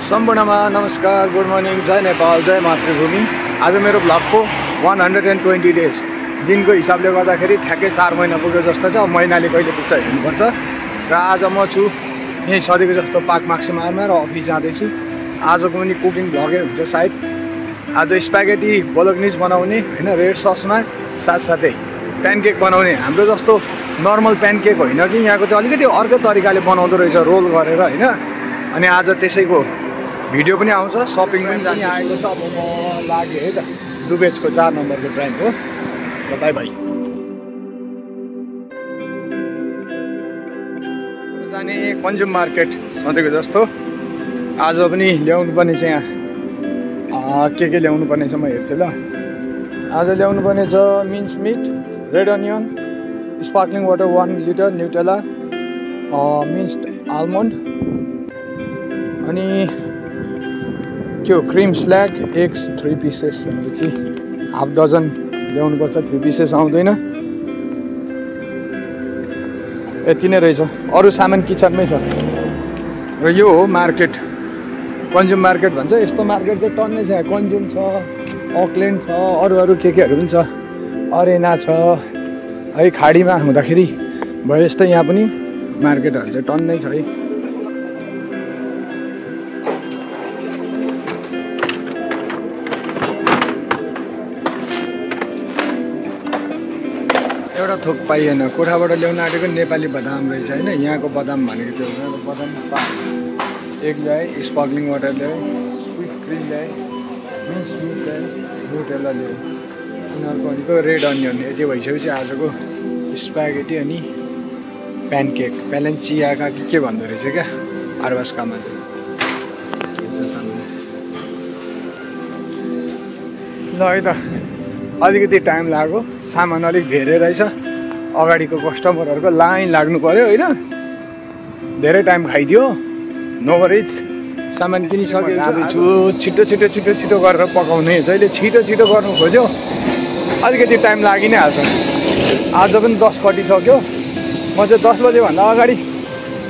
सम्पूर्णमा नमस्कार, good morning, जय नेपाल, जय मातृभूमि। आज मेरो भ्लगको 120 डेज दिनको हिसाबले गर्दाखेरि ठ्याक्कै 4 महिना पुग्यो जस्तो छ। अब महिनाले कहिले पुग्छ हेर्नुपर्छ। र आज म छु यहीँ सधैँको जस्तो पार्क माक्सिमारमा र अफिस जाँदैछु। आजको पनि कुकिङ भ्लगै हुन्छ सायद। आज स्प्यागेटी बोलोग्निज बनाउने होइन, रेड ससमा, साथसाथै प्यानकेक बनाउने। हाम्रो जस्तो नर्मल प्यानकेक होइन कि यहाँको चाहिँ अलिकति अर्कै तरिकाले बनाउँदो रहेछ, रोल गरेर होइन। अनि आज त्यसैको भिडियो पनि आउँछ, सपिङ पनि जाने आएको छ। अब म लागेँ है त डुबेजको 4 नम्बरको ट्रेन हो। ल बाई बाई। जाने कन्ज्युम मार्केट सधैँको जस्तो। आज पनि ल्याउनु पर्ने छ, यहाँ के ल्याउनु पर्ने छ म हेर्छु ल। आज ल्याउनु पर्ने छ mince meat, red onion, sparkling water 1 litre, Nutella, minced almond, अनि के हो क्रिम स्ल्याग, एग्स 3 पिसेस भनेपछि हाफ डजन ल्याउनुपर्छ, 3 पिसेस आउँदैन। यति नै रहेछ, अरू सामान किचनमै छ। र यो हो मार्केट, कन्ज्युम मार्केट भन्छ। यस्तो मार्केट चाहिँ टन्नै छ। कन्ज्युम छ, अकल्यान्ड छ, अरू केहरू पनि छ, अरेना छ है। खाडीमा हुँदाखेरि भयो जस्तो यहाँ पनि मार्केटहरू चाहिँ टन्नै छ है। एउटा थोक पाइएन। कोठाबाट ल्याउन आँटेको नेपाली बदाम रहेछ होइन। यहाँको बदाम भनेको त्यो बदाम एक ल्याएँ, स्पार्कलिङ वाटर ल्याएँ, स्विट क्रिम ल्याएँ, मिन्स मिट ल्याएँ, न्युटेला ल्याएँ, उनीहरूको भनेको रेड अनियन। यति भइसकेपछि आजको स्प्यागेटी अनि प्यानकेक, प्यालेन्चियाका के भन्दो रहेछ क्या आरबासकामा चाहिँ। ल है त, अलिकति टाइम लाग्यो, सामान अलिक धेरै रहेछ। अगाडिको कस्टमरहरूको लाइन लाग्नु पर्यो होइन, धेरै टाइम खाइदियो। नो वरिज, सामान किनिसकेको जाँदैछु। छिटो गरेर पकाउने। जहिले छिटो गर्नु खोज्यो अलिकति टाइम लागि नै हाल्छ। आज पनि 10 कटिसक्यो। म चाहिँ 10 बजेभन्दा अगाडि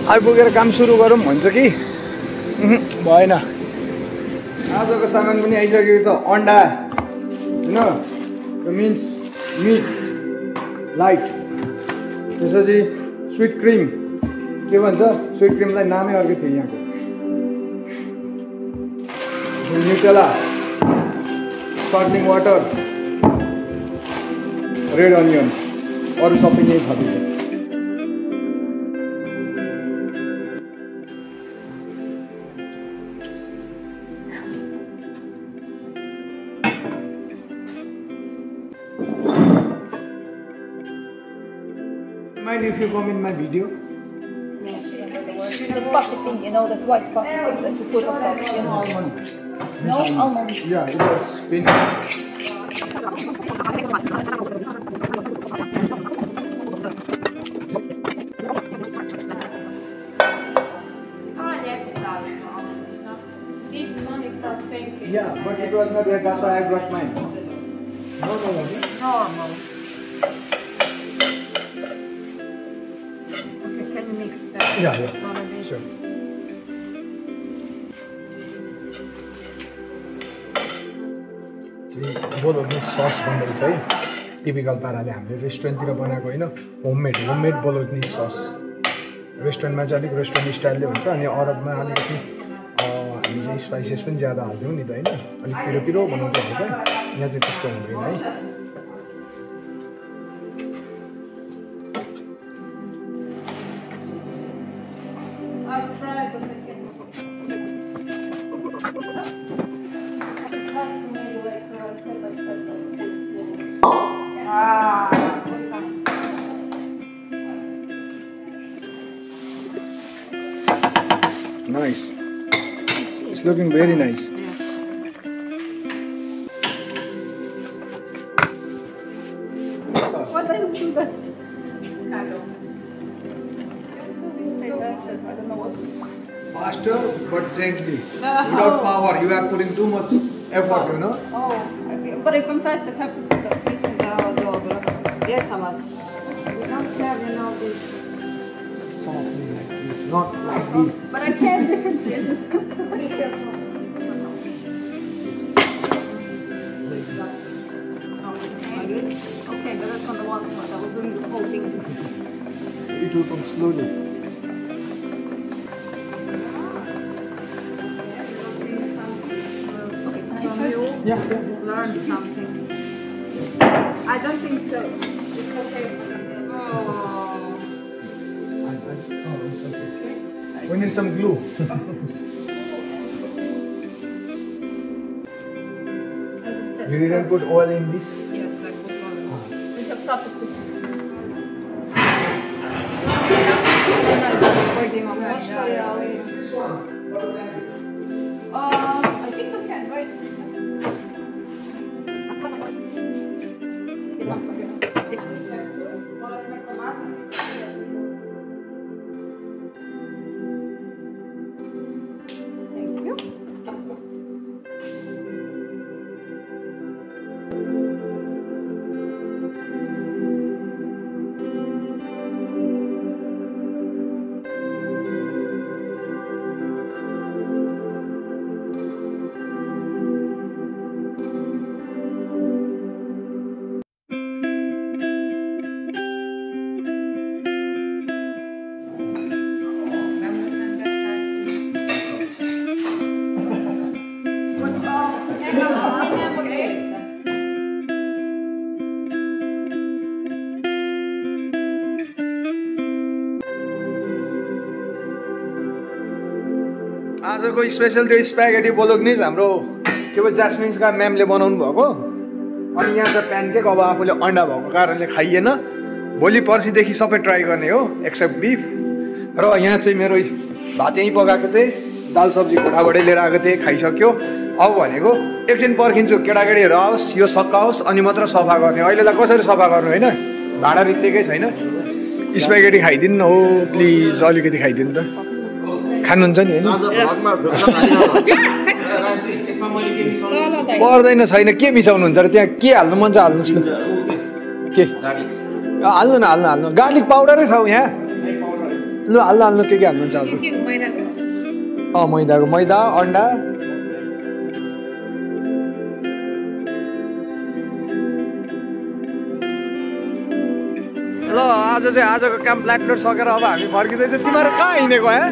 आइपुगेर काम सुरु गरौँ भन्छ कि भएन। आजको सामान पनि आइसकेको छ। अन्डा होइन, मिन्स मिट लाइट, त्यसपछि स्विट क्रिम, के भन्छ स्विट क्रिमलाई नामै अर्कै थियो यहाँको, न्युटेला, स्पार्कलिङ वाटर, रेड अनियन, अरू सबै यही थपिन्छ। Mind if you come in my video? The puffy thing, you know, that white puffy thing that you put on top. Yes. Almond. No, almond. Yeah, it was spinach. This one is for pancake. Yeah, but it was not red, that's why I brought mine. Normal. Normal. Okay, can you mix that? Yeah, Already? sure. Bolognese sauce बन्दैछ है, typical पाराले हामीले रेस्टुरेन्टतिर बनाएको होइन, homemade बोलोग्निज sauce. रेस्टुरेन्टमा चाहिँ अलिक restaurant स्टाइलले हुन्छ, अनि अरबमा अलिकति हामी चाहिँ स्पाइसेस पनि ज्यादा हाल्थ्यौँ नि त होइन, अलिक पिरो बनाउँथ्यो होला। यहाँ चाहिँ त्यस्तो हुँदैन है। I've tried, but I can't. It has to maybe like step by step. Nice. It's looking very nice. Yes. What is that? Hello. You say faster. I don't know what. Faster but gently. Without power. You are putting too much effort, you know. Oh, okay. But if I'm fast, I have to put the piece in the order. Yes, Hamad. We don't have, you know, this. softly like this, not like this. But I can't differentiate this. Be careful. Like this? Okay, but that's on the one part. I was doing the whole thing. It will come slowly. Okay, can I show you? Yeah. Learn something. I don't think so. It's okay. Oh. It's okay. We need some glue. You didn't put oil in this? Yes, I put oil. We have topic. This one. I think we can, right? It must have been. Thank you. आजको special त्यो स्प्यागेटी बोलोग्निज हाम्रो के भन्छ जास्मिन्सका म्यामले बनाउनु भएको अनि यहाँ चाहिँ प्यानकेक अब आफूले अन्डा भएको कारणले खाइएन भोलि पर्सिदेखि सबै ट्राई गर्ने हो एक्सेप्ट बिफ र यहाँ चाहिँ मेरो भात यहीँ पकाएको थिएँ दाल सब्जी कोठाबाटै लिएर आएको थिएँ खाइसक्यो अब भनेको एकछिन पर्खिन्छु केटाकेटीहरू आओस् यो सकाओस् अनि मात्र सफा गर्ने अहिलेलाई कसरी सफा गर्नु होइन भाँडा रित्तिकै छैन स्प्यागेटी खाइदिनु न हो प्लिज अलिकति खाइदिनु त खानुहुन्छ नि पर्दैन छैन के मिसाउनुहुन्छ र त्यहाँ के हाल्नु मन छ हाल्नुहोस् न के हाल्नु न हाल्नु गार्लिक पाउडरै छ यहाँ लु हाल्नु के हाल्नुहुन्छ हाल्नु मैदाको मैदा अन्डा ल आज चाहिँ आजको काम प्लाटलोड सकेर अब हामी फर्किँदैछौँ तिमीहरू कहाँ हिँडेको है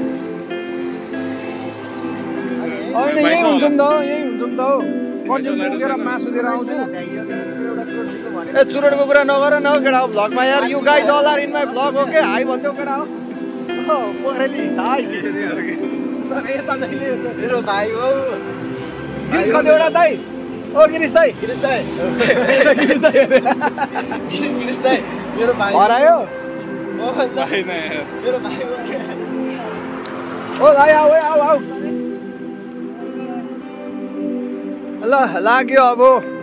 होइन यही हुन्छ नि त यही हुन्छ नि त हो मासु लिएर आउँछु ए चुरोटको कुरा नगर न हौ केटा हो भ्लगमा यार you guys all are in my vlog हो के हाई भनिदेऊ केटा हो पोखरेली हाई मेरो भाइ हो गिरिस कति एउटा दाइ ओ गिरिस दाइ मेरो भाइ हरायो मेरो भाइ हो भाइ आऊ ल लाग्यो अब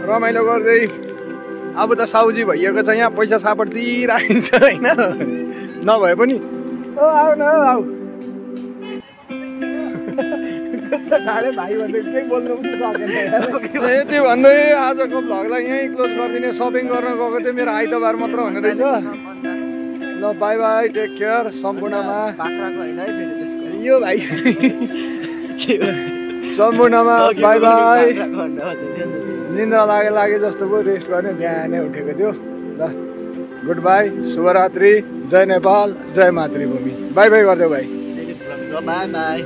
रमाइलो गर्दै अब त साउजी भइएको छ यहाँ पैसा सापट दिइराखिन्छ होइन नभए पनि ओ आऊ न आऊ भाइ भन्दै केही बोल्नु पनि सकेन यति भन्दै आजको भ्लगलाई यहीँ क्लोज गरिदिने सपिङ गर्न गएको थिएँ मेरो आइतबार मात्र हुने रहेछ ल बाई बाई टेक केयर सम्पूर्णमा यो भाइ सम्पूर्णमा बाई बाई निन्द्रा लागे जस्तो पो रेस्ट गर्ने बिहानै उठेको थियो ल गुड बाई शुभरात्रि जय नेपाल जय मातृभूमि बाई बाई गरिदेऊ भाइ बाई बाई